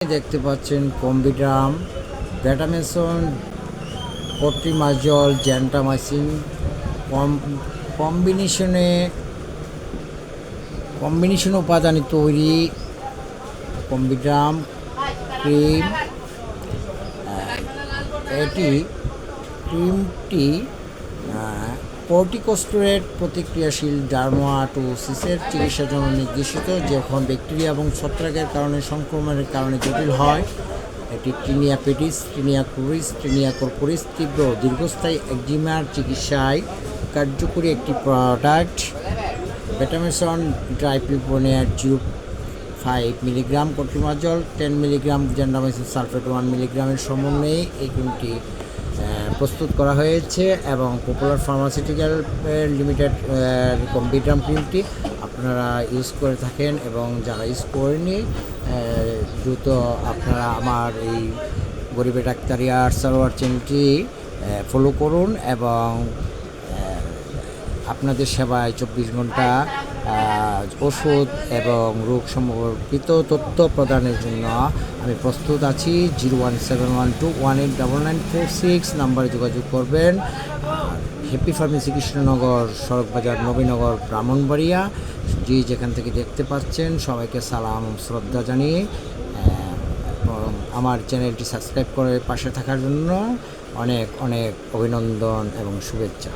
দেখতে পাচ্ছেন কম্বিড্রাম, ব্যাটামেসন, কট্রিমাজল, জ্যান্টামাইসিন কম্বিনেশন উপাদানে তৈরি কম্বিড্রাম ক্রিম। ক্রিমটি কর্টিকোস্টেরয়েড প্রতিক্রিয়াশীল ডার্মাটোসিসের চিকিৎসার জন্য নির্দেশিত, যখন ব্যাকটেরিয়া এবং ছত্রাকের কারণে সংক্রমণের কারণে জটিল হয়। এটি tinea pedis, tinea cruris, tinea corporis তীব্র দীর্ঘস্থায়ী একজিমার চিকিৎসায় কার্যকরী একটি প্রোডাক্ট। বেটামেসন ড্রাইপিপোনিয়ার 0.5 milligram, clotrimazole 10 milligram, gentamicin sulphate 1 মিলিগ্রামের সমন্বয়ে এই ক্রিমটি প্রস্তুত করা হয়েছে এবং পপুলার ফার্মাসিউটিক্যাল লিমিটেড কম্বিড্রাম ক্রিমটি আপনারা ইউজ করে থাকেন, এবং যারা ইউজ করেনি দ্রুত আপনারা আমার এই গরিবের ডাক্তারিয়া সালোয়ার চ্যানেলটি ফলো করুন, এবং আপনাদের সেবায় 24 ঘন্টা ওষুধ এবং রোগ সম্পর্কিত তথ্য প্রদানের জন্য আমি প্রস্তুত আছি। 01712189946 নাম্বারে যোগাযোগ করবেন। হ্যাপি ফার্মেসি কৃষ্ণনগর, সড়ক বাজার, নবীনগর, ব্রাহ্মণবাড়িয়া। যেখান থেকে দেখতে পাচ্ছেন সবাইকে সালাম শ্রদ্ধা জানিয়ে আমার চ্যানেলটি সাবস্ক্রাইব করে পাশে থাকার জন্য অনেক অনেক অভিনন্দন এবং শুভেচ্ছা।